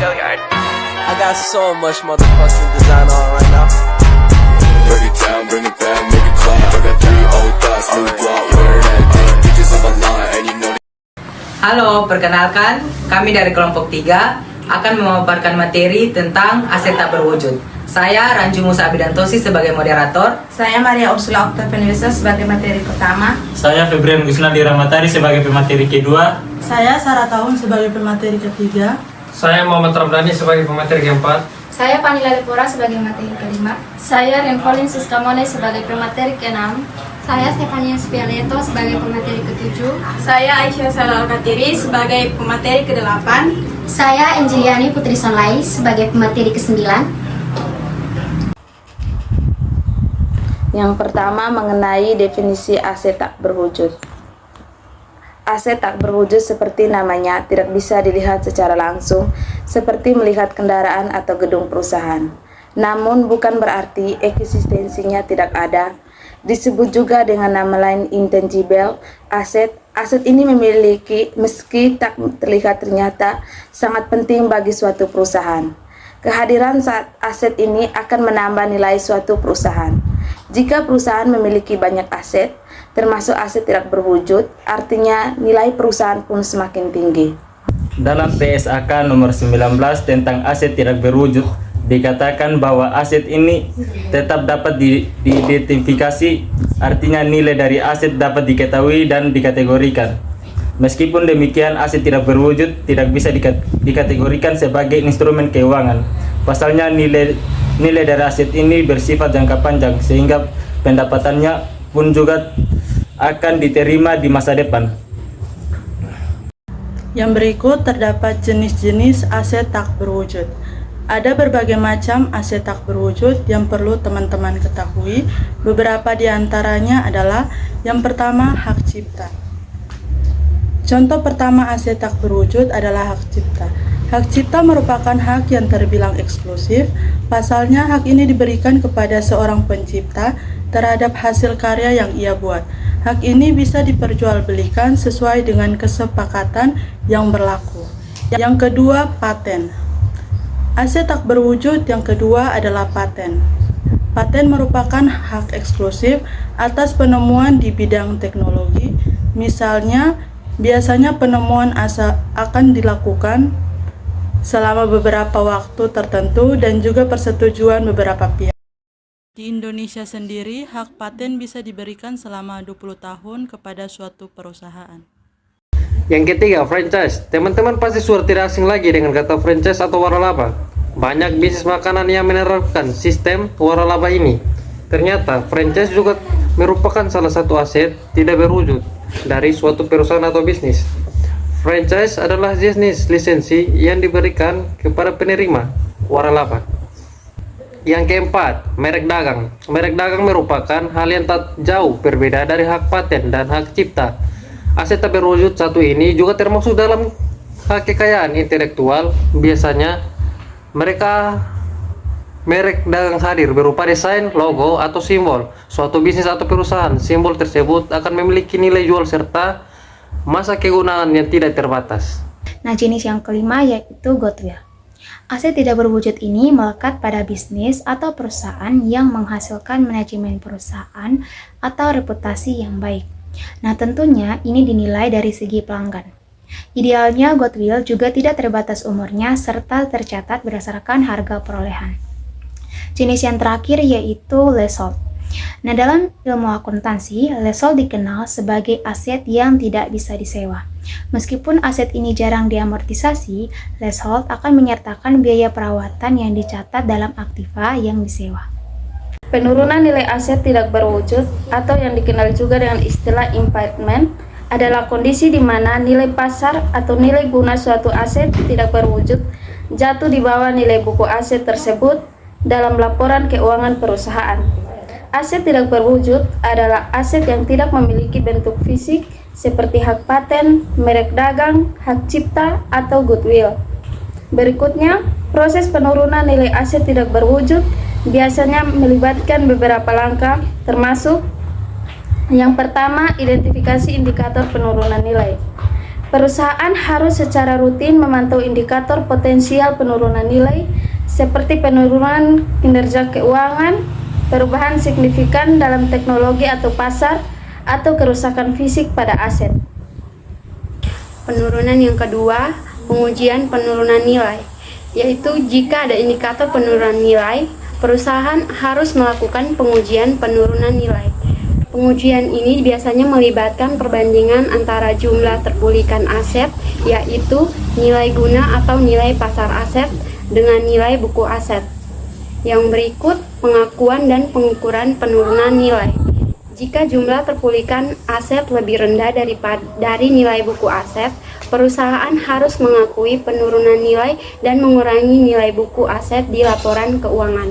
I got so much motherfucking design on right now. Break it down, bring it back, make it clap. I got 3 old thoughts, new guap, wear that thing. Bitches on my line, and you know. Halo, perkenalkan, kami dari kelompok 3 akan memaparkan materi tentang aset tak berwujud. Saya Ranju Musa Abidantosi sebagai moderator. Saya Maria Ursula Octavianisa sebagai materi pertama. Saya Febrian Gusnadi Ramatari sebagai pemateri kedua. Saya Sarah Taun sebagai pemateri ketiga. Saya Muhammad Ramdhani sebagai pemateri keempat. Saya Panila Lepora sebagai materi kelima. Saya Renfolin Siskamone sebagai pemateri keenam. Saya Stefania Spialeto sebagai pemateri ketujuh. Saya Aisyah Salal Katiri sebagai pemateri kedelapan. Saya Anjeliani Putri Solai sebagai pemateri kesembilan. Yang pertama mengenai definisi aset tak berwujud. Aset tak berwujud seperti namanya tidak bisa dilihat secara langsung seperti melihat kendaraan atau gedung perusahaan. Namun bukan berarti eksistensinya tidak ada. Disebut juga dengan nama lain intangible aset. Aset ini memiliki meski tak terlihat ternyata sangat penting bagi suatu perusahaan. Kehadiran aset ini akan menambah nilai suatu perusahaan. Jika perusahaan memiliki banyak aset, termasuk aset tidak berwujud, artinya nilai perusahaan pun semakin tinggi. Dalam PSAK nomor 19 tentang aset tidak berwujud, dikatakan bahwa aset ini tetap dapat diidentifikasi, artinya nilai dari aset dapat diketahui dan dikategorikan. Meskipun demikian, aset tidak berwujud tidak bisa dikategorikan sebagai instrumen keuangan. Pasalnya nilai dari aset ini bersifat jangka panjang sehingga pendapatannya pun juga akan diterima di masa depan. Yang berikut terdapat jenis-jenis aset tak berwujud. Ada berbagai macam aset tak berwujud yang perlu teman-teman ketahui. Beberapa di antaranya adalah yang pertama, hak cipta. Contoh pertama aset tak berwujud adalah hak cipta. Hak cipta merupakan hak yang terbilang eksklusif. Pasalnya, hak ini diberikan kepada seorang pencipta terhadap hasil karya yang ia buat. Hak ini bisa diperjualbelikan sesuai dengan kesepakatan yang berlaku. Yang kedua, paten. Aset tak berwujud yang kedua adalah paten. Paten merupakan hak eksklusif atas penemuan di bidang teknologi. Misalnya, biasanya penemuan akan dilakukan selama beberapa waktu tertentu dan juga persetujuan beberapa pihak. Di Indonesia sendiri, hak paten bisa diberikan selama 20 tahun kepada suatu perusahaan. Yang ketiga, franchise. Teman-teman pasti sudah tidak asing lagi dengan kata franchise atau waralaba. Banyak bisnis makanan yang menerapkan sistem waralaba ini. Ternyata, franchise juga merupakan salah satu aset tidak berwujud dari suatu perusahaan atau bisnis. Franchise adalah jenis lisensi yang diberikan kepada penerima waralaba. Yang keempat, merek dagang. Merek dagang merupakan hal yang tak jauh berbeda dari hak paten dan hak cipta. Aset tak berwujud satu ini juga termasuk dalam hak kekayaan intelektual. Biasanya merek dagang hadir berupa desain, logo, atau simbol suatu bisnis atau perusahaan. Simbol tersebut akan memiliki nilai jual serta masa kegunaan yang tidak terbatas. Nah, jenis yang kelima yaitu goodwill. Aset tidak berwujud ini melekat pada bisnis atau perusahaan yang menghasilkan manajemen perusahaan atau reputasi yang baik. Nah, tentunya ini dinilai dari segi pelanggan. Idealnya goodwill juga tidak terbatas umurnya serta tercatat berdasarkan harga perolehan. Jenis yang terakhir yaitu leasehold. Nah, dalam ilmu akuntansi, leasehold dikenal sebagai aset yang tidak bisa disewa. Meskipun aset ini jarang diamortisasi, leasehold akan menyertakan biaya perawatan yang dicatat dalam aktiva yang disewa. Penurunan nilai aset tidak berwujud atau yang dikenal juga dengan istilah impairment adalah kondisi di mana nilai pasar atau nilai guna suatu aset tidak berwujud jatuh di bawah nilai buku aset tersebut dalam laporan keuangan perusahaan. Aset tidak berwujud adalah aset yang tidak memiliki bentuk fisik seperti hak paten, merek dagang, hak cipta, atau goodwill. Berikutnya, proses penurunan nilai aset tidak berwujud biasanya melibatkan beberapa langkah, termasuk yang pertama, identifikasi indikator penurunan nilai. Perusahaan harus secara rutin memantau indikator potensial penurunan nilai seperti penurunan kinerja keuangan, perubahan signifikan dalam teknologi atau pasar, atau kerusakan fisik pada aset. Penurunan yang kedua, pengujian penurunan nilai, yaitu jika ada indikator penurunan nilai, perusahaan harus melakukan pengujian penurunan nilai. Pengujian ini biasanya melibatkan perbandingan antara jumlah terpulihkan aset, yaitu nilai guna atau nilai pasar aset, dengan nilai buku aset. Yang berikut, pengakuan dan pengukuran penurunan nilai. Jika jumlah terpulihkan aset lebih rendah dari nilai buku aset, perusahaan harus mengakui penurunan nilai dan mengurangi nilai buku aset di laporan keuangan.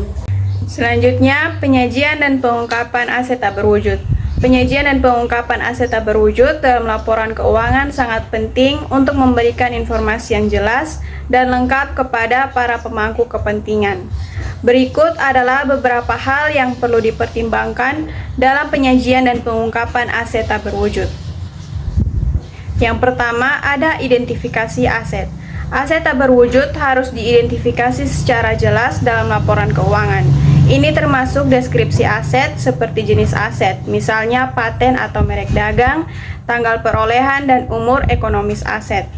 Selanjutnya, penyajian dan pengungkapan aset tak berwujud. Penyajian dan pengungkapan aset tak berwujud dalam laporan keuangan sangat penting untuk memberikan informasi yang jelas dan lengkap kepada para pemangku kepentingan. Berikut adalah beberapa hal yang perlu dipertimbangkan dalam penyajian dan pengungkapan aset tak berwujud. Yang pertama, ada identifikasi aset. Aset tak berwujud harus diidentifikasi secara jelas dalam laporan keuangan. Ini termasuk deskripsi aset seperti jenis aset, misalnya paten atau merek dagang, tanggal perolehan, dan umur ekonomis aset.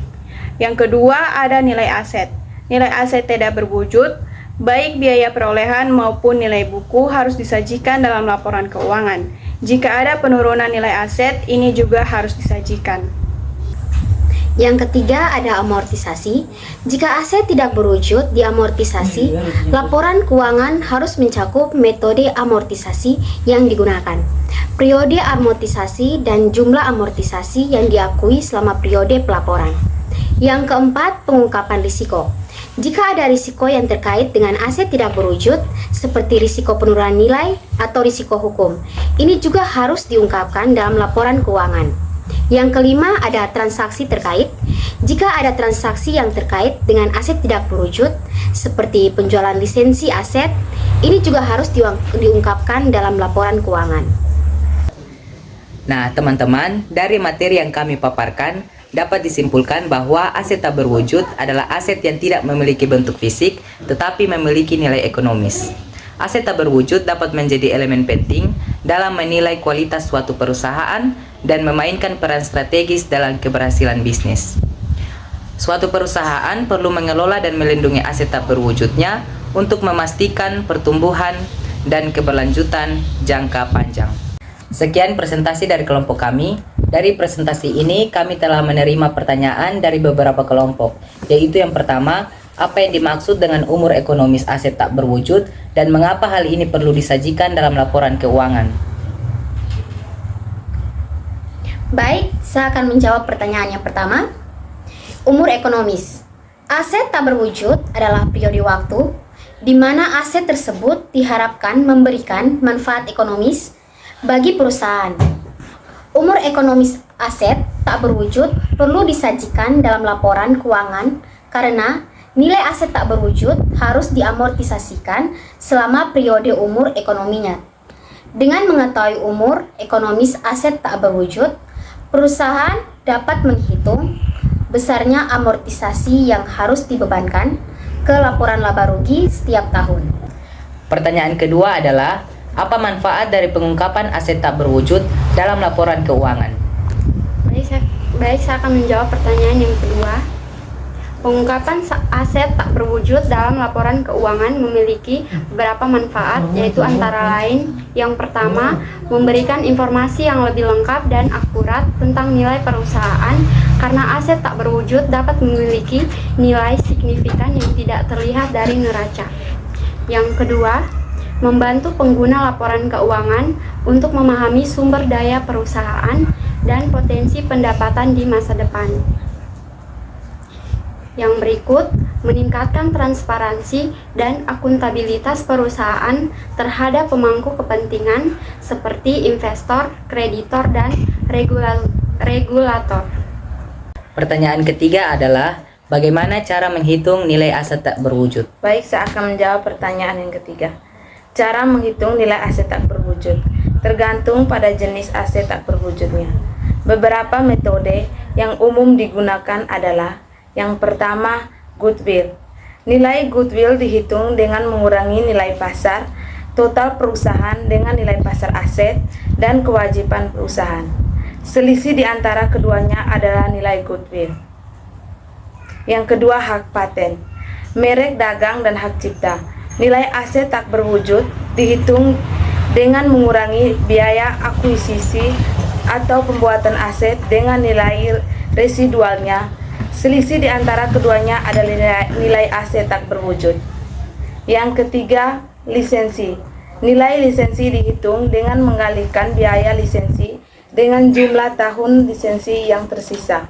Yang kedua, ada nilai aset. Nilai aset tidak berwujud, baik biaya perolehan maupun nilai buku harus disajikan dalam laporan keuangan. Jika ada penurunan nilai aset, ini juga harus disajikan. Yang ketiga ada amortisasi. Jika aset tidak berwujud diamortisasi, laporan keuangan harus mencakup metode amortisasi yang digunakan, periode amortisasi, dan jumlah amortisasi yang diakui selama periode pelaporan. Yang keempat, pengungkapan risiko. Jika ada risiko yang terkait dengan aset tidak berwujud, seperti risiko penurunan nilai atau risiko hukum, ini juga harus diungkapkan dalam laporan keuangan. Yang kelima, ada transaksi terkait. Jika ada transaksi yang terkait dengan aset tidak berwujud, seperti penjualan lisensi aset, ini juga harus diungkapkan dalam laporan keuangan. Nah, teman-teman, dari materi yang kami paparkan, dapat disimpulkan bahwa aset tak berwujud adalah aset yang tidak memiliki bentuk fisik, tetapi memiliki nilai ekonomis. Aset tak berwujud dapat menjadi elemen penting dalam menilai kualitas suatu perusahaan dan memainkan peran strategis dalam keberhasilan bisnis. Suatu perusahaan perlu mengelola dan melindungi aset tak berwujudnya untuk memastikan pertumbuhan dan keberlanjutan jangka panjang. Sekian presentasi dari kelompok kami. Dari presentasi ini kami telah menerima pertanyaan dari beberapa kelompok, yaitu yang pertama, apa yang dimaksud dengan umur ekonomis aset tak berwujud dan mengapa hal ini perlu disajikan dalam laporan keuangan? Baik, saya akan menjawab pertanyaan yang pertama. Umur ekonomis. Aset tak berwujud adalah periode waktu di mana aset tersebut diharapkan memberikan manfaat ekonomis bagi perusahaan. Umur ekonomis aset tak berwujud perlu disajikan dalam laporan keuangan karena nilai aset tak berwujud harus diamortisasikan selama periode umur ekonominya. Dengan mengetahui umur ekonomis aset tak berwujud, perusahaan dapat menghitung besarnya amortisasi yang harus dibebankan ke laporan laba rugi setiap tahun. Pertanyaan kedua adalah, apa manfaat dari pengungkapan aset tak berwujud dalam laporan keuangan? Baik, saya akan menjawab pertanyaan yang kedua. Pengungkapan aset tak berwujud dalam laporan keuangan memiliki beberapa manfaat, yaitu antara lain, yang pertama, memberikan informasi yang lebih lengkap dan akurat tentang nilai perusahaan karena aset tak berwujud dapat memiliki nilai signifikan yang tidak terlihat dari neraca. Yang kedua, membantu pengguna laporan keuangan untuk memahami sumber daya perusahaan dan potensi pendapatan di masa depan. Yang berikut, meningkatkan transparansi dan akuntabilitas perusahaan terhadap pemangku kepentingan seperti investor, kreditor, dan regulator. Pertanyaan ketiga adalah, bagaimana cara menghitung nilai aset tak berwujud? Baik, saya akan menjawab pertanyaan yang ketiga. Cara menghitung nilai aset tak berwujud tergantung pada jenis aset tak berwujudnya. Beberapa metode yang umum digunakan adalah yang pertama, goodwill. Nilai goodwill dihitung dengan mengurangi nilai pasar, total perusahaan dengan nilai pasar aset, dan kewajiban perusahaan. Selisih di antara keduanya adalah nilai goodwill. Yang kedua, hak paten, merek dagang dan hak cipta. Nilai aset tak berwujud dihitung dengan mengurangi biaya akuisisi atau pembuatan aset dengan nilai residualnya. Selisih di antara keduanya adalah nilai aset tak berwujud. Yang ketiga, lisensi. Nilai lisensi dihitung dengan menggalikan biaya lisensi dengan jumlah tahun lisensi yang tersisa.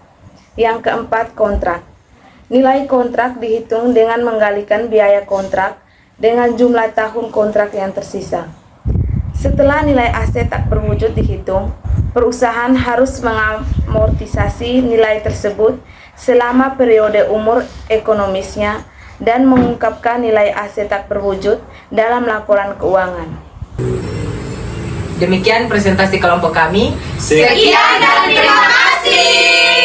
Yang keempat, kontrak. Nilai kontrak dihitung dengan menggalikan biaya kontrak dengan jumlah tahun kontrak yang tersisa. Setelah nilai aset tak berwujud dihitung, perusahaan harus mengamortisasi nilai tersebut selama periode umur ekonomisnya dan mengungkapkan nilai aset tak berwujud dalam laporan keuangan. Demikian presentasi kelompok kami. Sekian dan terima kasih.